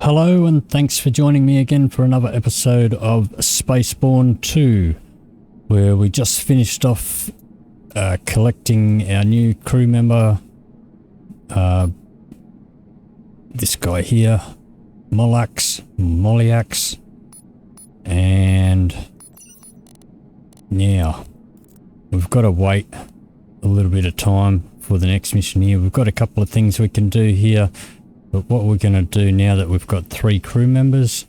Hello and thanks for joining me again for another episode of SpaceBourne 2, where we just finished off collecting our new crew member, this guy here, Moliax, and now we've got to wait a little bit of time for the next mission here. We've got a couple of things we can do here. But what we're going to do now that we've got 3 crew members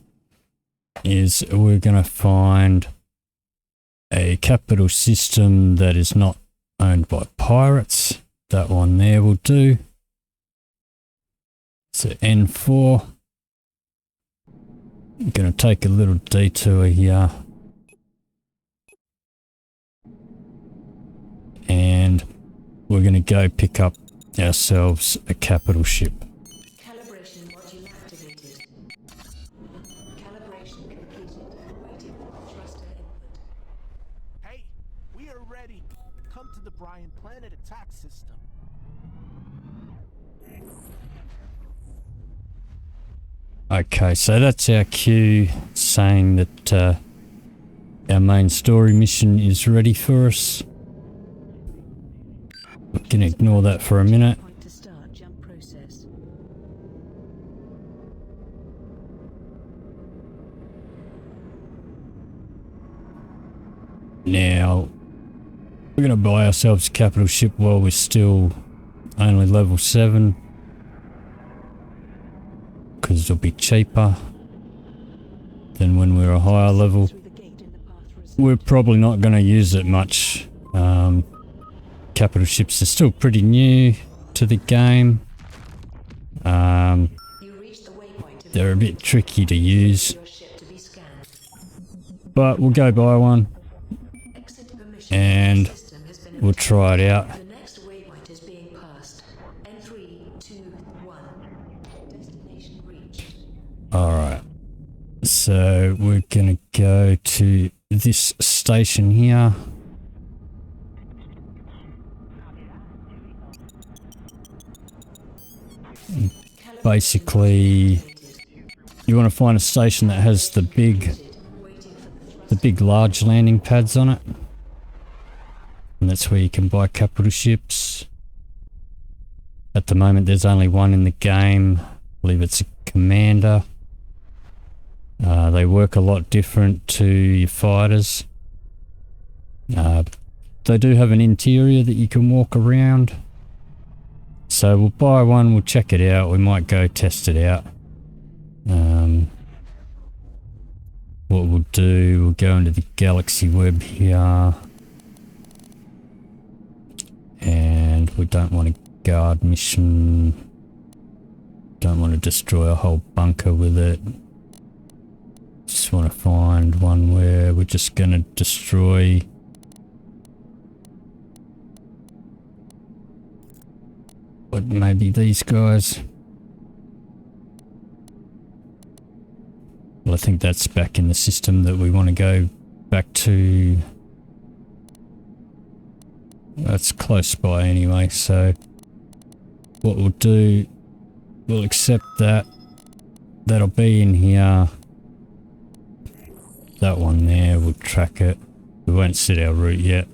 is we're going to find a capital system that is not owned by pirates. That one there will do. So N4. I'm going to take a little detour here. And we're going to go pick up ourselves a capital ship. Okay, so that's our cue saying that our main story mission is ready for us. We can ignore that for a minute. Now, we're going to buy ourselves a capital ship while we're still only level 7. Because it'll be cheaper than when we're a higher level. We're probably not going to use it much. Capital ships are still pretty new to the game. They're a bit tricky to use. But we'll go buy one. And we'll try it out. Alright, so we're going to go to this station here. Basically, you want to find a station that has the big large landing pads on it. And that's where you can buy capital ships. At the moment there's only one in the game. I believe it's a commander. They work a lot different to your fighters. They do have an interior that you can walk around. So we'll buy one, we'll check it out, we might go test it out. What we'll do, we'll go into the galaxy web here. And we don't want a guard mission. Don't want to destroy a whole bunker with it. Just want to find one where we're just going to destroy what, maybe these guys. Well, I think that's back in the system that we want to go back to. That's close by anyway, so what we'll do, we'll accept that. That'll be in here. That one there, we'll track it. We won't set our route yet.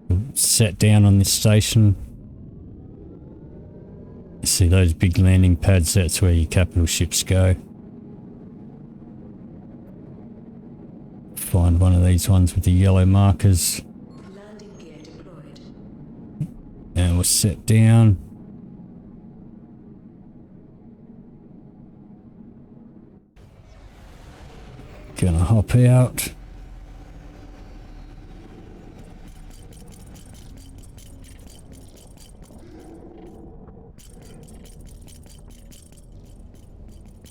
We'll set down on this station. You see those big landing pads, that's where your capital ships go. Find one of these ones with the yellow markers. And we'll set down. Gonna hop out.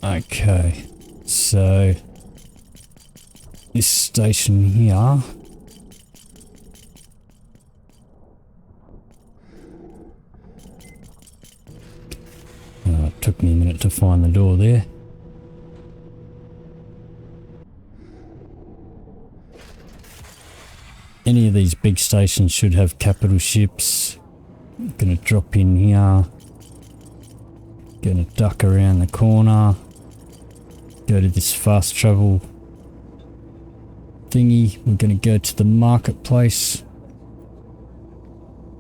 Okay, so this station here. It took me a minute to find the door there. Any of these big stations should have capital ships. I'm gonna drop in here. Gonna duck around the corner. go to this fast travel thingy. We're going to go to the marketplace.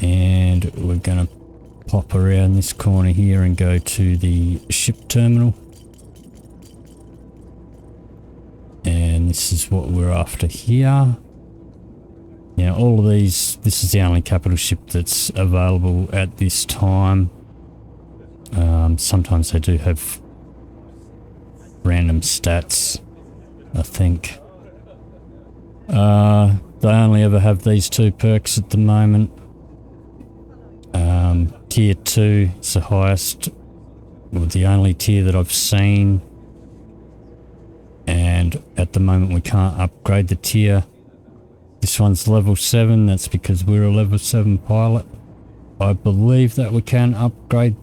And we're going to pop around this corner here and go to the ship terminal. And this is what we're after here. Now all of these, this is the only capital ship that's available at this time. Sometimes they do have random stats, I think. They only ever have these two perks at the moment. Tier 2 is the highest, or the only tier that I've seen. And at the moment we can't upgrade the tier. This one's level 7, that's because we're a level 7 pilot. I believe that we can upgrade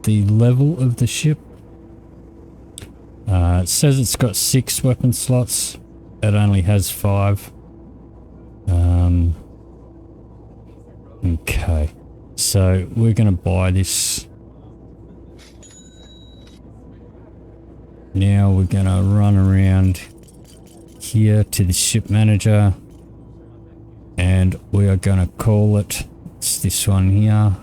the level of the ship. It says it's got 6 weapon slots. It only has 5. Okay, so we're going to buy this. Now we're going to run around here to the ship manager, and we are going to call it, it's this one here.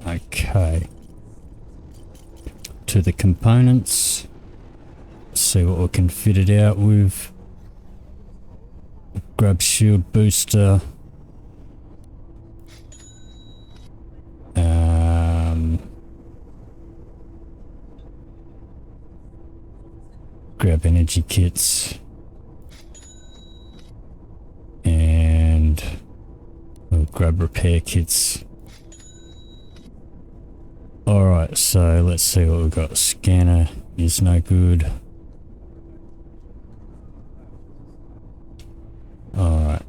Okay, to the components, see what we can fit it out with. Grab shield booster. Grab energy kits. And we'll grab repair kits. Alright, so let's see what we've got. Scanner is no good. Alright,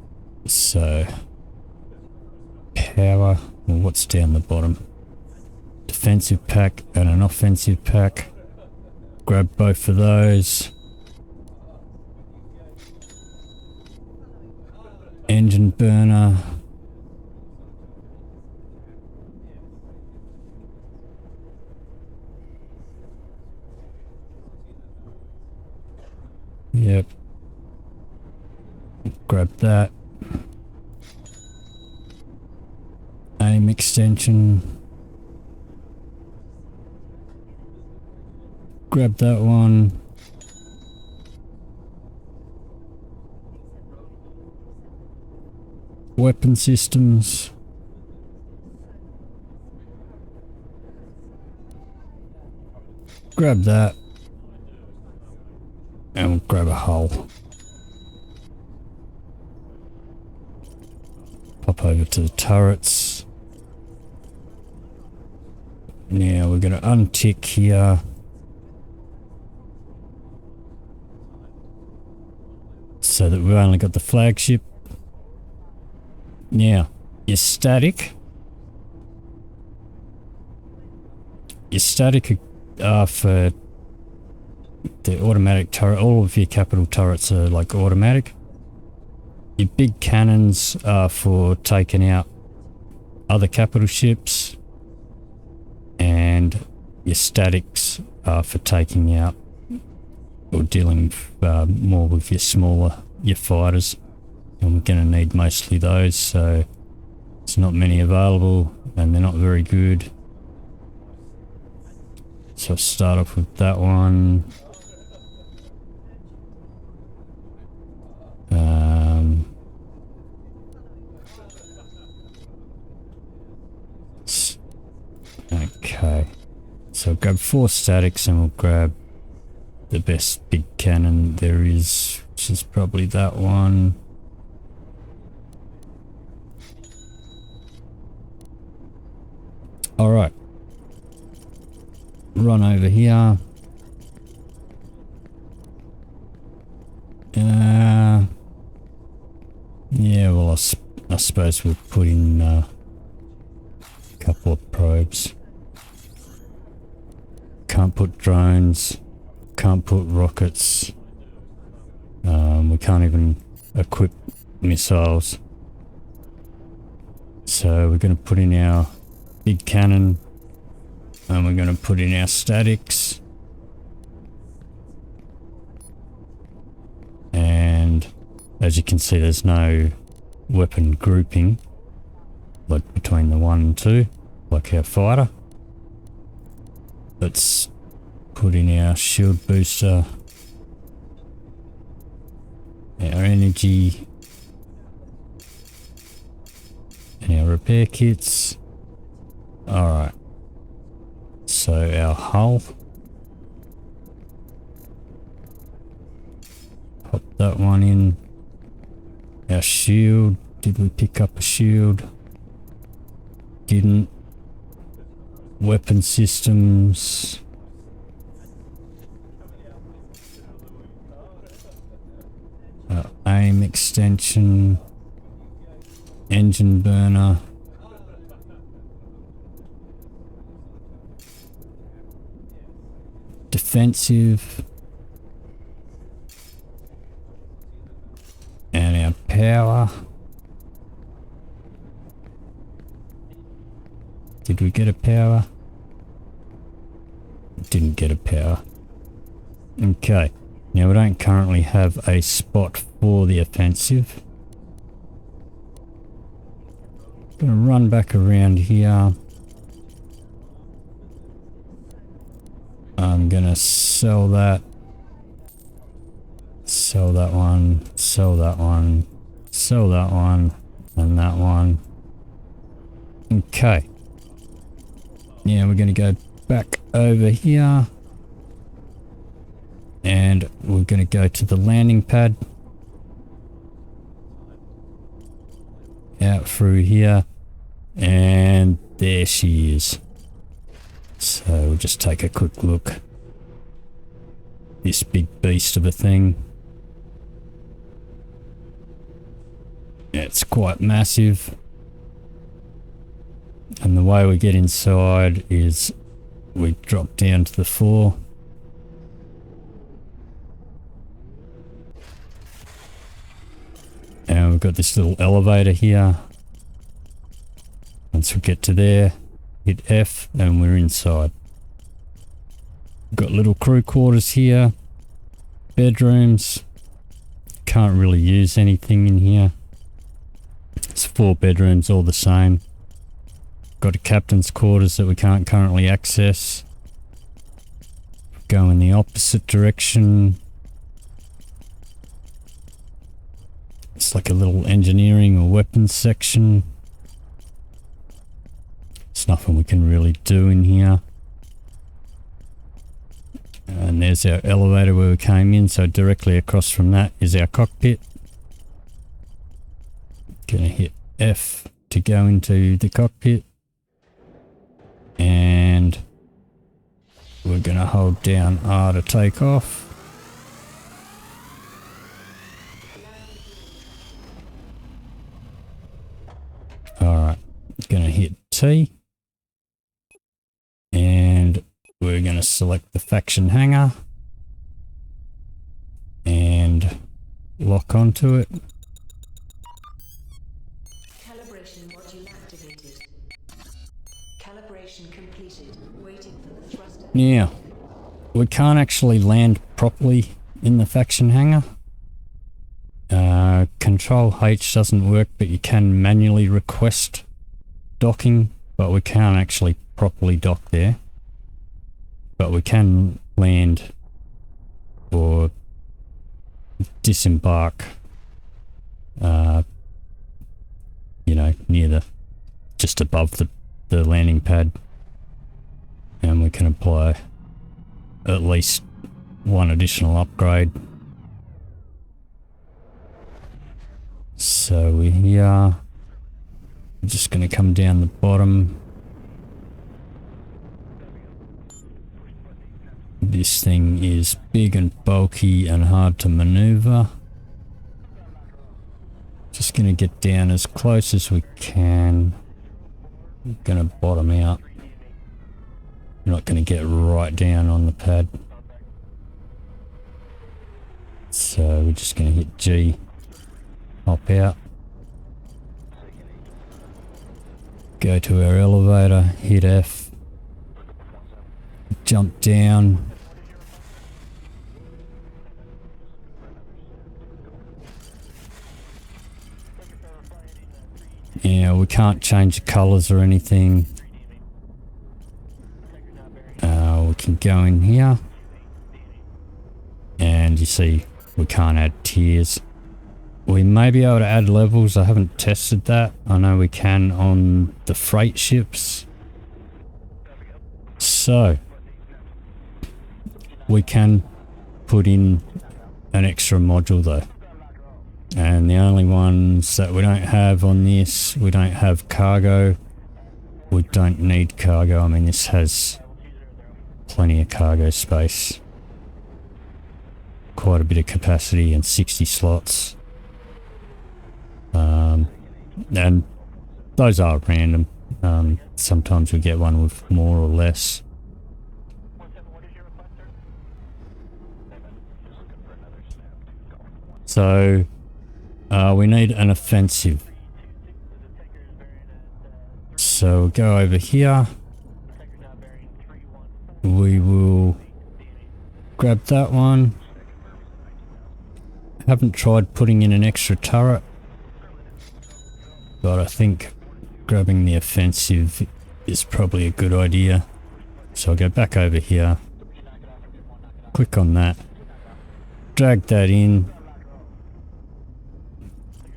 so power, well, what's down the bottom? Defensive pack and an offensive pack. Grab both of those. Engine burner. Yep. Grab that. Aim extension. Grab that one. Weapon systems. Grab that. And we'll grab a hull. Pop over to the turrets. Now we're going to untick here. So that we've only got the flagship. Now, your static. Your static for the automatic turret. All of your capital turrets are like automatic. Your big cannons are for taking out other capital ships. And your statics are for taking out or dealing more with your fighters. And we're going to need mostly those, so there's not many available and they're not very good. So I'll start off with that one. Okay, so grab 4 statics and we'll grab the best big cannon there is, which is probably that one. Alright, run over here. Yeah, well I suppose we'll put in a couple of probes. Can't put drones, can't put rockets, we can't even equip missiles. So we're going to put in our big cannon. And we're going to put in our statics. And as you can see, there's no weapon grouping like between the 1 and 2, like our fighter. Let's put in our shield booster, our energy, and our repair kits. Alright, so our hull, pop that one in. Our shield, did we pick up a shield? Didn't. Weapon systems. Aim extension. Engine burner. Defensive. And our power. Did we get a power? Didn't get a power. Okay. Now we don't currently have a spot for the offensive. Gonna run back around here. I'm gonna sell that. Sell that one. Sell that one. Sell that one. And that one. Okay. Yeah, we're going to go back over here. And we're going to go to the landing pad. Out through here. And there she is. So we'll just take a quick look. This big beast of a thing. It's quite massive. And the way we get inside is we drop down to the floor. And we've got this little elevator here. Once we get to there, hit F and we're inside. We've got little crew quarters here. Bedrooms. Can't really use anything in here. It's 4 bedrooms all the same. Got a captain's quarters that we can't currently access. Go in the opposite direction. It's like a little engineering or weapons section. There's nothing we can really do in here. And there's our elevator where we came in, so directly across from that is our cockpit. Gonna hit F to go into the cockpit. And we're going to hold down R to take off. Alright, going to hit T. And we're going to select the faction hangar. And lock onto it. Calibration module activated. Calibration completed. Waiting for the thruster. Now, we can't actually land properly in the faction hangar. Control H doesn't work, but you can manually request docking, but we can't actually properly dock there. But we can land or disembark, you know, near the, just above the landing pad. And we can apply at least one additional upgrade. So we are just going to come down the bottom. This thing is big and bulky and hard to maneuver. Just going to get down as close as we can. We're going to bottom out. We're not going to get right down on the pad. So we're just going to hit G. Hop out. Go to our elevator, hit F, jump down. Yeah, we can't change the colours or anything. We can go in here. And you see, we can't add tiers. We may be able to add levels. I haven't tested that. I know we can on the freight ships. So, we can put in an extra module though. And the only ones that we don't have on this, we don't have cargo. We don't need cargo. I mean, this has plenty of cargo space. Quite a bit of capacity and 60 slots. And those are random. Sometimes we get one with more or less. So we need an offensive. So we'll go over here. We will grab that one. Haven't tried putting in an extra turret, but I think grabbing the offensive is probably a good idea. So I'll go back over here, click on that, drag that in,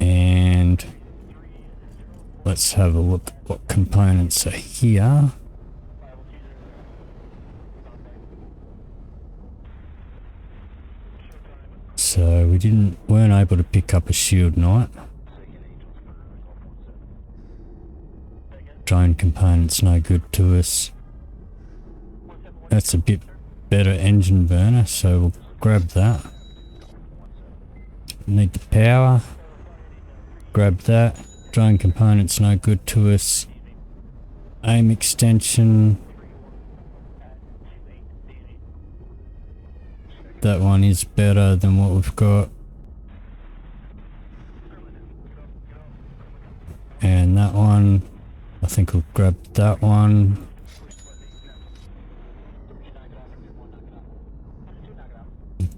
and let's have a look at what components are here. So we weren't able to pick up a shield knight. Drone component's no good to us. That's a bit better engine burner, so we'll grab that. Need the power. Grab that. Drone component's no good to us. Aim extension. That one is better than what we've got. And that one, I think we'll grab that one.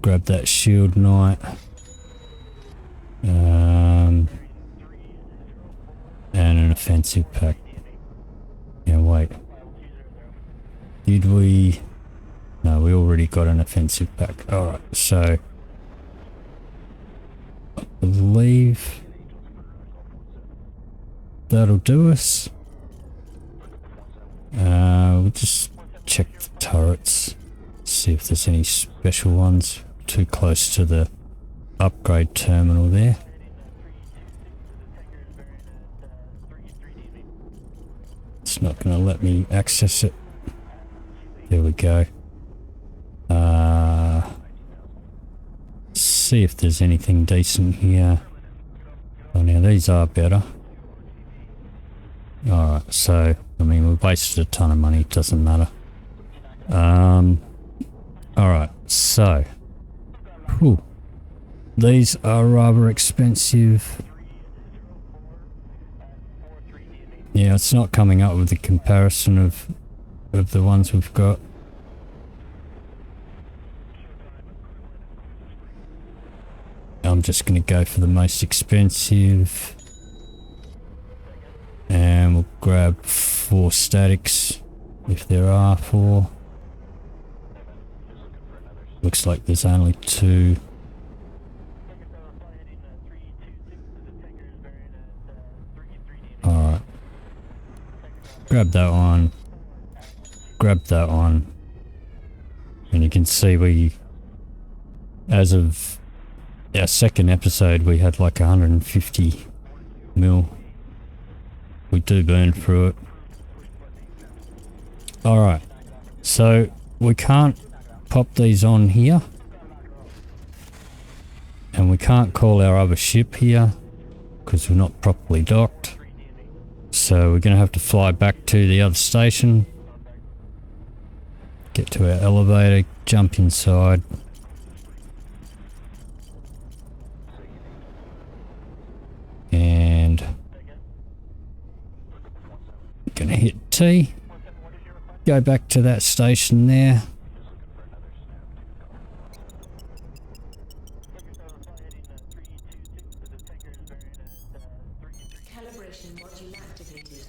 Grab that shield knight. And an offensive pack. Yeah, wait. Did we... No, we already got an offensive pack. Alright, so... I believe... that'll do us. We'll just check the turrets. See if there's any special ones. Too close to the upgrade terminal there. It's not going to let me access it. There we go. See if there's anything decent here. Oh, now these are better. Alright, so, I mean, we wasted a ton of money, it doesn't matter. Alright, so. Whew. These are rather expensive. Yeah, it's not coming up with the comparison of the ones we've got. I'm just going to go for the most expensive. And we'll grab 4 statics, if there are 4. Looks like there's only 2. Alright. Grab that one. Grab that one. And you can see we, as of our second episode, we had like 150 mil. We do burn through it. Alright, so we can't pop these on here. And we can't call our other ship here because we're not properly docked. So we're going to have to fly back to the other station. Get to our elevator, jump inside. And Gonna hit T. Go back to that station there. Calibration module activated.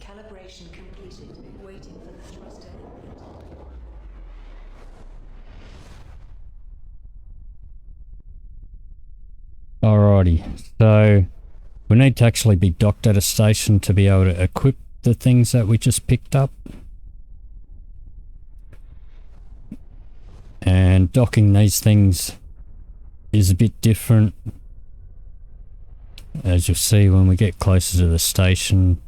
Calibration completed. Waiting for the thruster input. Alrighty, so we need to actually be docked at a station to be able to equip the things that we just picked up. And docking these things is a bit different. As you'll see when we get closer to the station.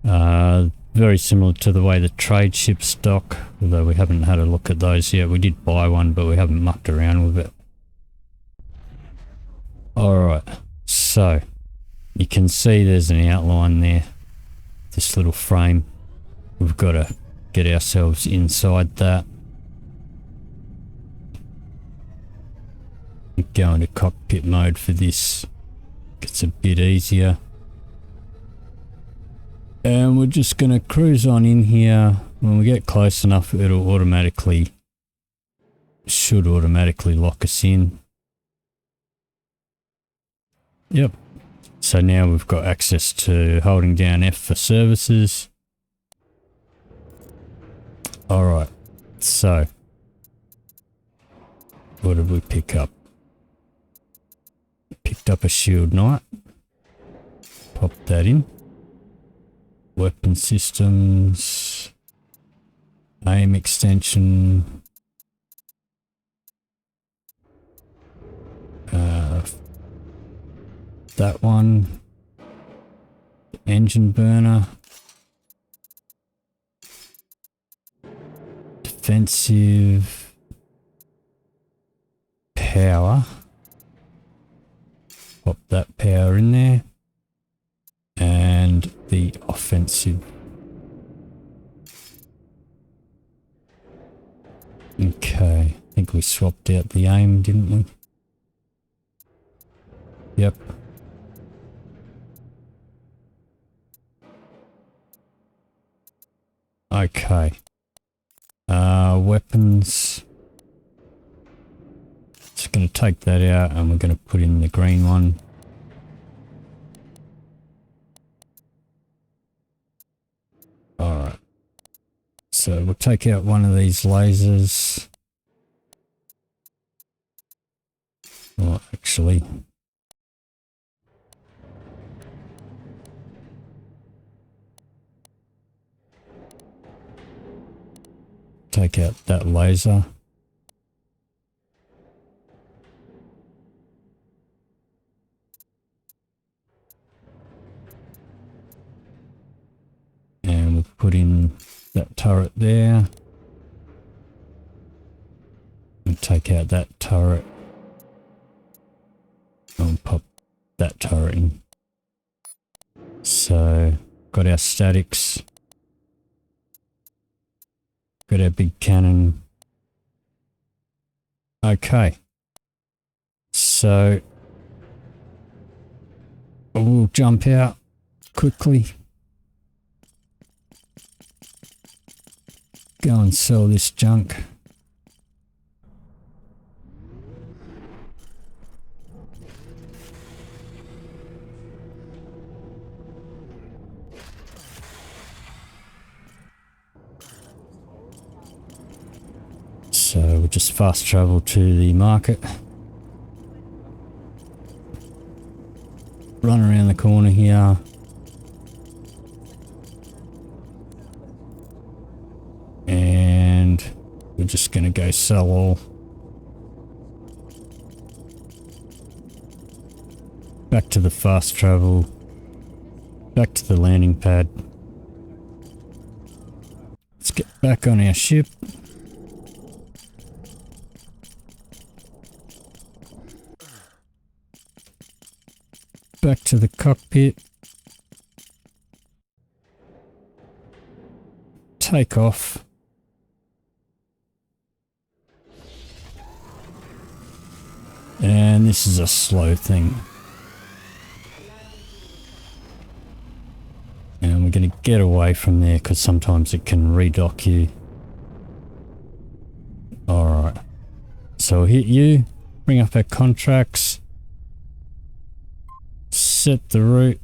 Very similar to the way the trade ships dock, although we haven't had a look at those yet. We did buy one, but we haven't mucked around with it. Alright, so you can see there's an outline there. This little frame. We've got to get ourselves inside that. Go into cockpit mode for this. Gets a bit easier. And we're just going to cruise on in here. When we get close enough, it'll should automatically lock us in. Yep. So now we've got access to holding down F for services. Alright, so what did we pick up? Picked up a shield knight. Pop that in. Weapon systems. Aim extension. That one. Engine burner. Defensive. Power. Pop that power in there. And the offensive. Okay, I think we swapped out the aim, didn't we? Yep. Okay. Weapons. Just going to take that out and we're going to put in the green one. Alright. So we'll take out one of these lasers. Well, actually. Take out that laser. And we'll put in that turret there. And take out that turret. And pop that turret in. So, got our statics. Got our big cannon. Okay. So, we'll jump out quickly. Go and sell this junk. So we'll just fast travel to the market. Run around the corner here. And we're just going to go sell all. Back to the fast travel. Back to the landing pad. Let's get back on our ship. Back to the cockpit. Take off. And this is a slow thing. And going to get away from there because sometimes it can redock you. Alright. So we'll hit you. Bring up our contracts. Set the route.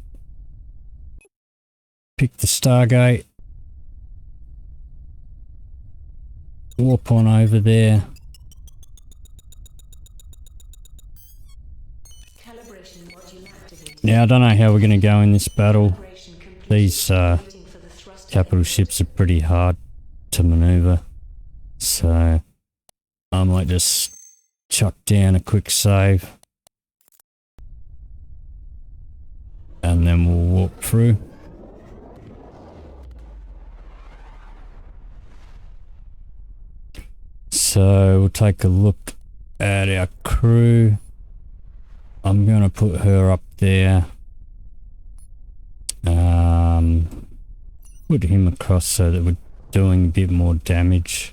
Pick the Stargate. Warp on over there. Now I don't know how we're going to go in this battle. These capital ships are pretty hard to maneuver. So I might just chuck down a quick save. And then we'll warp through. So we'll take a look at our crew. I'm going to put her up there. Put him across so that we're doing a bit more damage.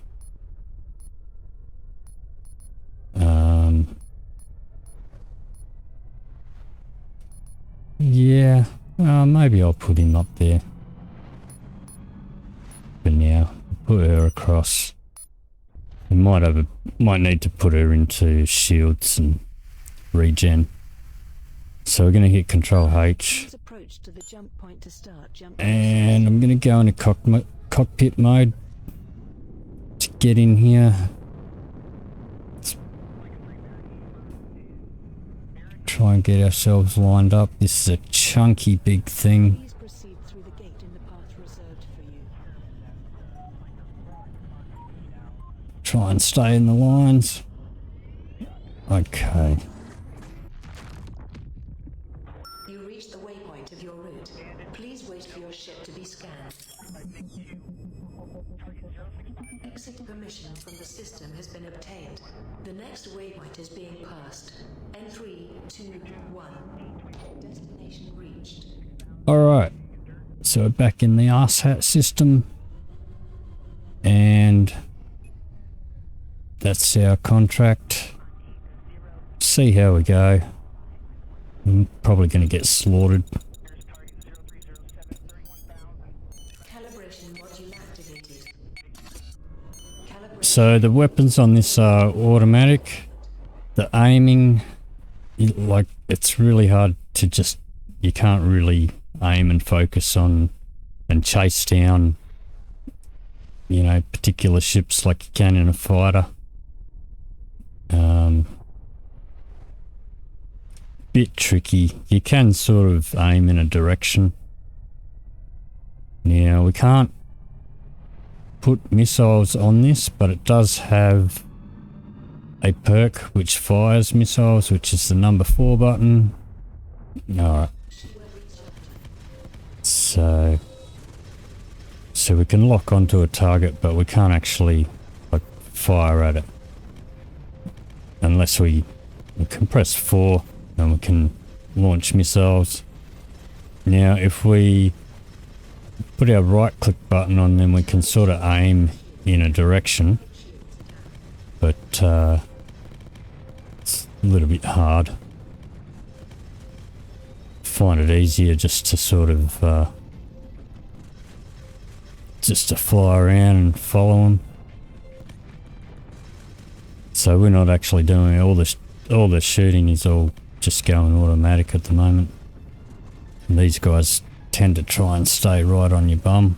Yeah, maybe I'll put him up there. For now, put her across. We might need to put her into shields and regen. So we're going to hit Control H. And I'm going to go into cockpit mode to get in here. Try and get ourselves lined up. This is a chunky big thing. Try and stay in the lines. Okay. You reached the waypoint of your route. Please wait for your ship to be scanned. Exit permission from the system has been obtained. The next waypoint is being passed. N3, 2, 1. Destination reached. Alright. So we're back in the arsehat system. And that's our contract. See how we go. I'm probably going to get slaughtered. So the weapons on this are automatic. The aiming, it's really hard to just, you can't really aim and focus on and chase down, particular ships like you can in a fighter. Bit tricky. You can sort of aim in a direction. Now we can't put missiles on this, but it does have a perk which fires missiles, which is the number 4 button. Alright. So we can lock onto a target, but we can't actually fire at it. Unless we can press 4 and we can launch missiles. Now if we put our right click button on, then we can sort of aim in a direction, but it's a little bit hard. Find it easier just to sort of just to fly around and follow them. So we're not actually doing all the shooting is all just going automatic at the moment. And these guys tend to try and stay right on your bum.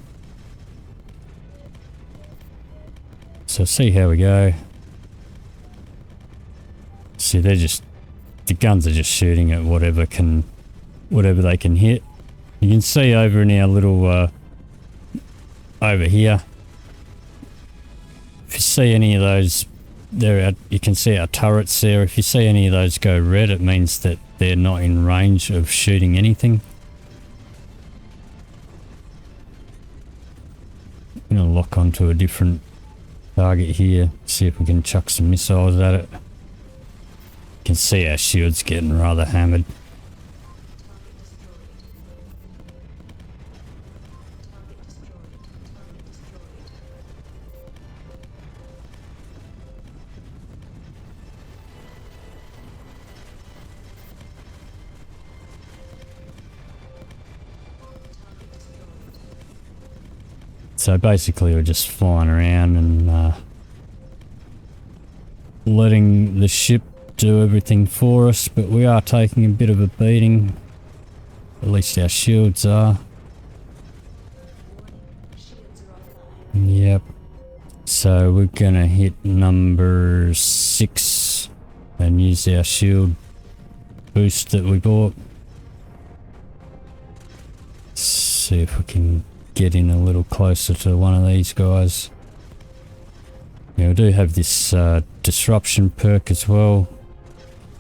So see how we go. See, the guns are just shooting at whatever they can hit. You can see over in our little over here, if you see any of those there, you can see our turrets there. If you see any of those go red, it means that they're not in range of shooting anything. I'm going to lock onto a different target here, see if we can chuck some missiles at it. You can see our shields getting rather hammered. So basically we're just flying around and letting the ship do everything for us, but we are taking a bit of a beating. At least our shields are. Yep. So we're gonna hit number 6 and use our shield boost that we bought. See if we can get in a little closer to one of these guys. Yeah, we do have this disruption perk as well.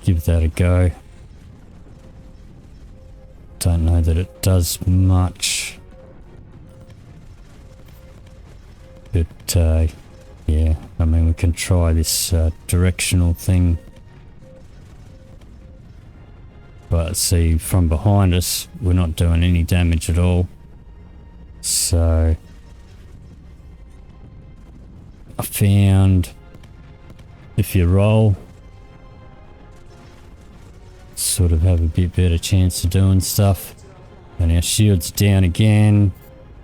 Give that a go. Don't know that it does much. But yeah, I mean we can try this directional thing. But see, from behind us, we're not doing any damage at all. So I found if you roll, sort of have a bit better chance of doing stuff. And our shield's down again,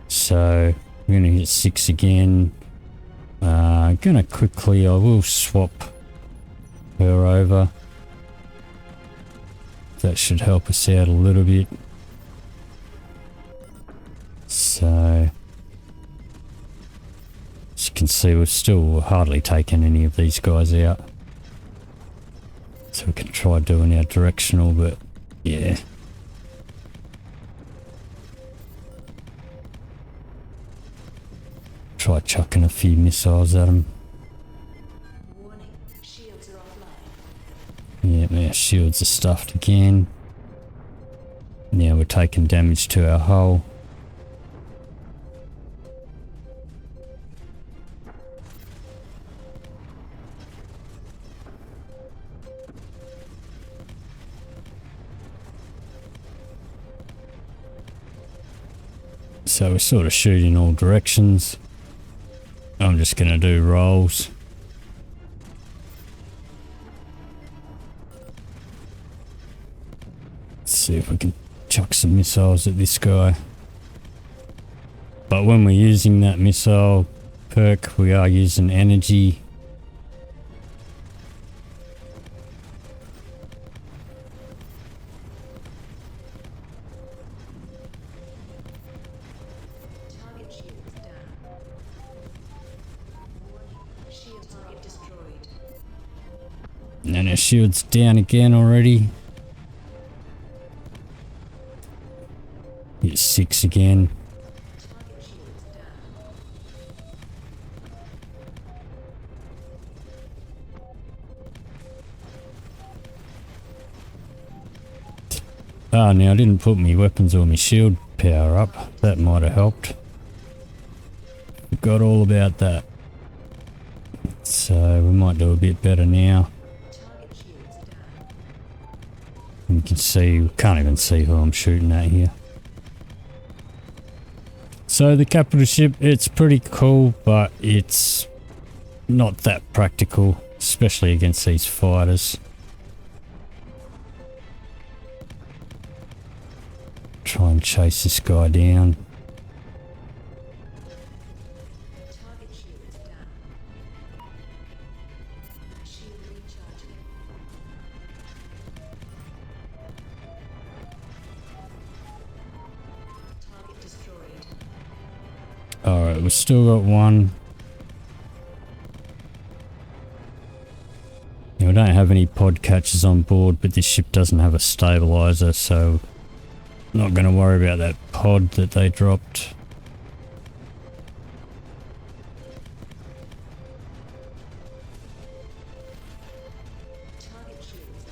so we're gonna hit 6 again. Gonna quickly, I will swap her over. That should help us out a little bit. So as you can see, we've still hardly taken any of these guys out. So we can try doing our directional, but yeah. Try chucking a few missiles at them. Warning, shields are offline. Yeah, our shields are stuffed again. Now we're taking damage to our hull. So we're sort of shooting all directions. I'm just going to do rolls. Let's see if we can chuck some missiles at this guy. But when we're using that missile perk, we are using energy. Target shields down. Warning, shield target destroyed. And our shield's down again already. Hit 6 again. Target shields down. Oh, now I didn't put my weapons or my shield power up. That might have helped. Forgot all about that. So we might do a bit better now. Target shields down. You can see, we can't even see who I'm shooting at here. So the capital ship, it's pretty cool, but it's not that practical, especially against these fighters. Try and chase this guy down. Target shields down. Shield recharging. Target destroyed. Alright, we've still got one. Now, we don't have any pod catchers on board, but this ship doesn't have a stabilizer, so not going to worry about that pod that they dropped. Target shields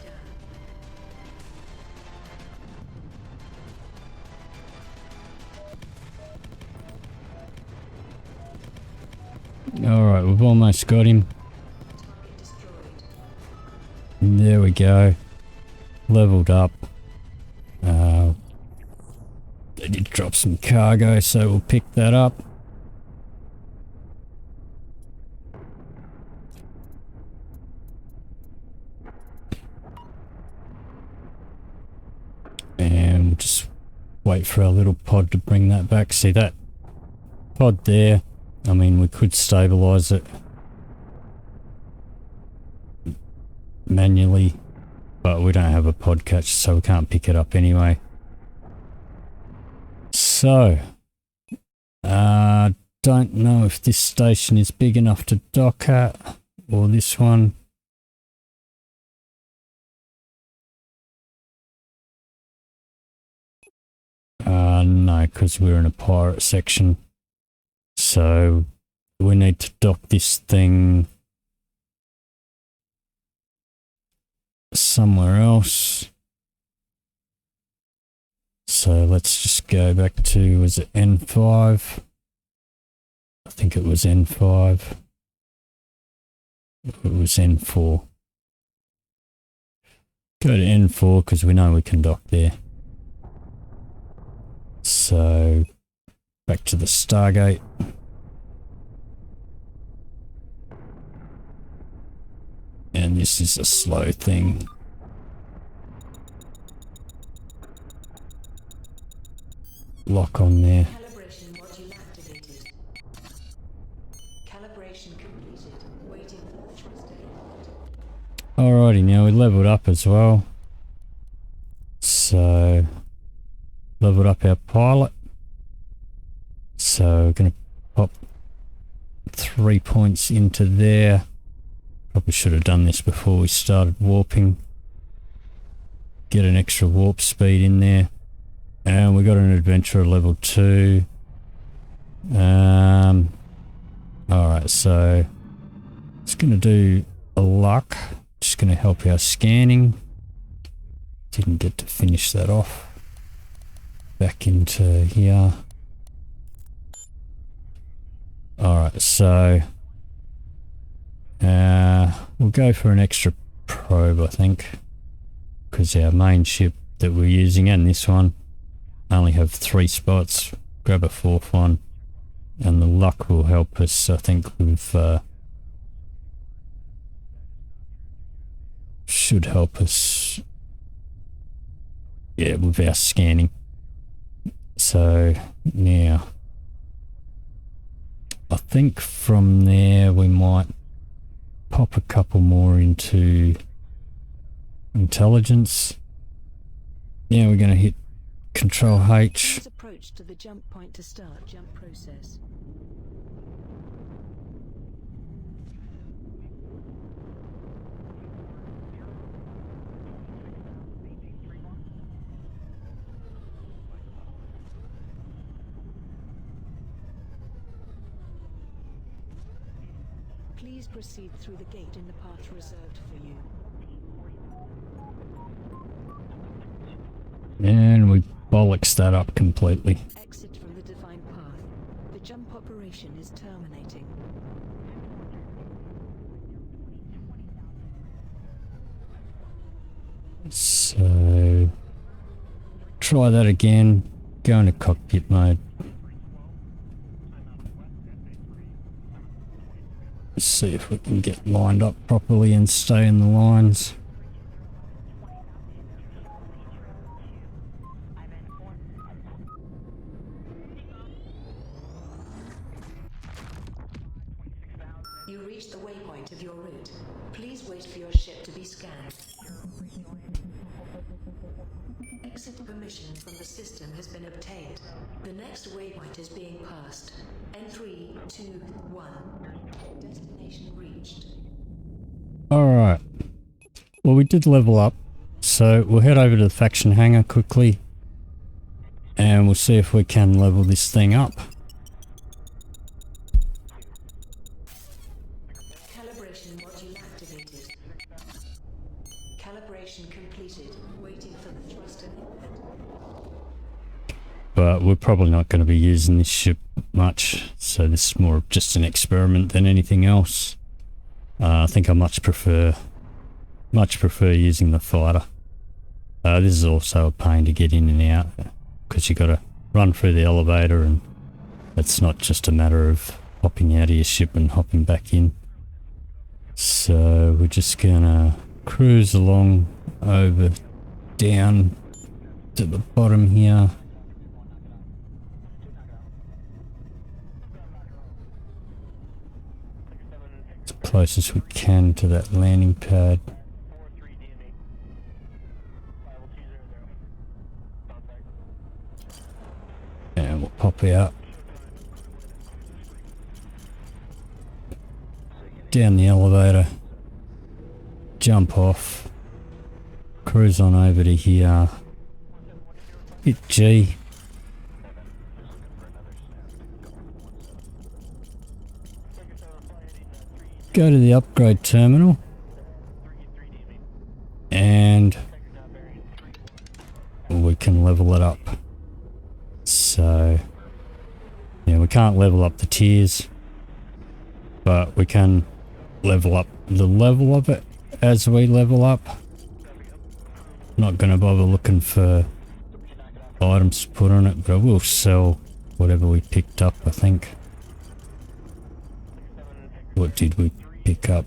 down. Alright, we've almost got him. Target destroyed. There we go. Leveled up. They did drop some cargo, so we'll pick that up. And we'll just wait for our little pod to bring that back. See that? pod there. I mean, we could stabilize it manually, but we don't have a pod catch, so we can't pick it up anyway. So, don't know if this station is big enough to dock at, or this one. No, because we're in a pirate section. So we need to dock this thing somewhere else. So let's just go back to, was it N5? I think it was N5. It was N4. Go to N4 because we know we can dock there. So back to the Stargate. And this is a slow thing. Lock on there. Calibration module activated. Calibration completed. Waiting for the thruster input. Alrighty, now we leveled up as well. So leveled up our pilot. So we're going to pop 3 points into there. Probably should have done this before we started warping. Get an extra warp speed in there. And we got an adventurer level 2. Alright, so it's going to do a luck. Just going to help our scanning. Didn't get to finish that off. Back into here. Alright, so we'll go for an extra probe, I think, because our main ship that we're using and this one only have 3 spots. Grab a 4th one, and the luck will help us. I think we've should help us, yeah, with our scanning. So now I think from there we might pop a couple more into intelligence. Yeah, we're going to hit Control H. Approach to the jump point to start jump process. Please proceed through the gate in the path reserved for you. And we bollocks that up completely. Exit from the defined path. The jump operation is terminating. So try that again. Go into cockpit mode. Let's see if we can get lined up properly and stay in the lines. You reached the waypoint of your route. Please wait for your ship to be scanned. Exit permission from the system has been obtained. The next waypoint is being passed. N3, 2, 1. Destination reached. Alright. Well, we did level up. So we'll head over to the faction hangar quickly. And we'll see if we can level this thing up. Calibration module activated. Calibration completed. Waiting for the thruster input. But we're probably not going to be using this ship much. So this is more of just an experiment than anything else. I think I much prefer using the fighter. This is also a pain to get in and out because you got to run through the elevator, and it's not just a matter of hopping out of your ship and hopping back in. So we're just gonna cruise along over down to the bottom here. close as we can to that landing pad. And we'll pop out. Down the elevator. Jump off. Cruise on over to here. Hit G. Go to the upgrade terminal. And we can level it up. So, yeah, we can't level up the tiers, but we can level up the level of it as we level up. Not going to bother looking for items to put on it, but I will sell whatever we picked up, I think. What did we pick up?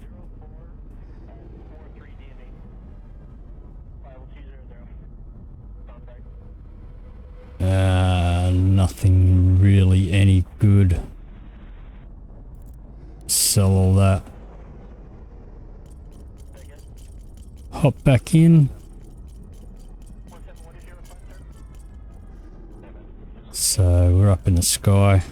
Nothing really any good. Sell all that. Hop back in. So we're up in the sky.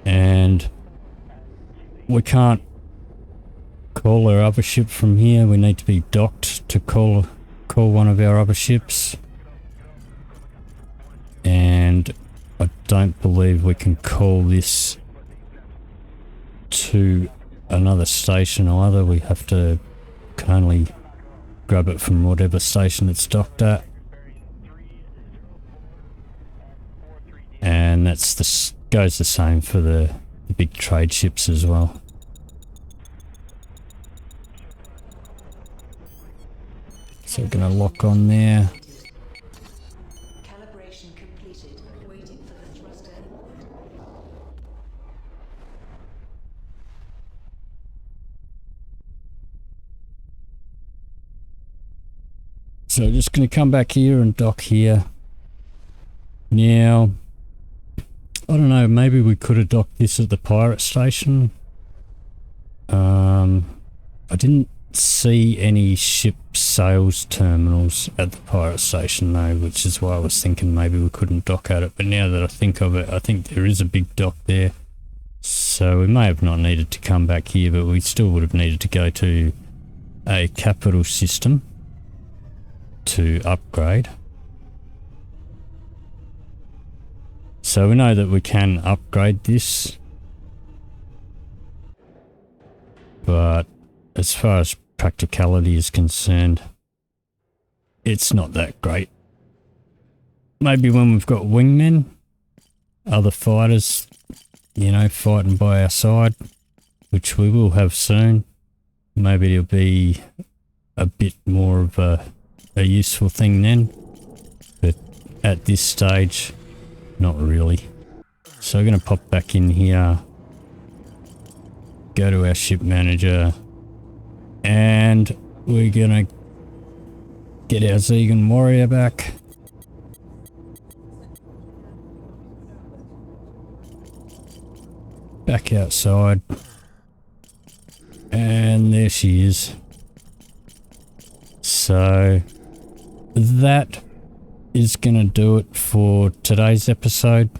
And we can't call our other ship from here. We need to be docked to call one of our other ships. And I don't believe we can call this to another station either. We have to can only grab it from whatever station it's docked at. And that's goes the same for the big trade ships as well. So we're going to lock on there. Calibration completed. Waiting for the thruster input. So just going to come back here and dock here. Now, I don't know, maybe we could have docked this at the pirate station. I didn't see any ship sales terminals at the pirate station though, which is why I was thinking maybe we couldn't dock at it. But now that I think of it, I think there is a big dock there. So we may have not needed to come back here, but we still would have needed to go to a capital system to upgrade. So we know that we can upgrade this, but as far as practicality is concerned, it's not that great. Maybe when we've got wingmen, other fighters, you know, fighting by our side, which we will have soon, maybe it'll be a bit more of a useful thing then, but at this stage, not really. So we're going to pop back in here, go to our ship manager, and we're going to get our Zegan warrior back. Back outside. And there she is. So that is going to do it for today's episode.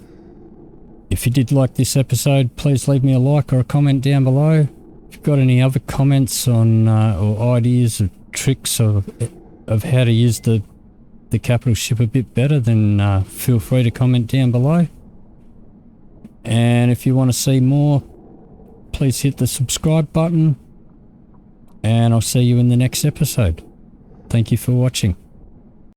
If you did like this episode, please leave me a like or a comment down below. If you've got any other comments on or ideas or tricks of how to use the capital ship a bit better, then feel free to comment down below. And if you want to see more, please hit the subscribe button, and I'll see you in the next episode. Thank you for watching.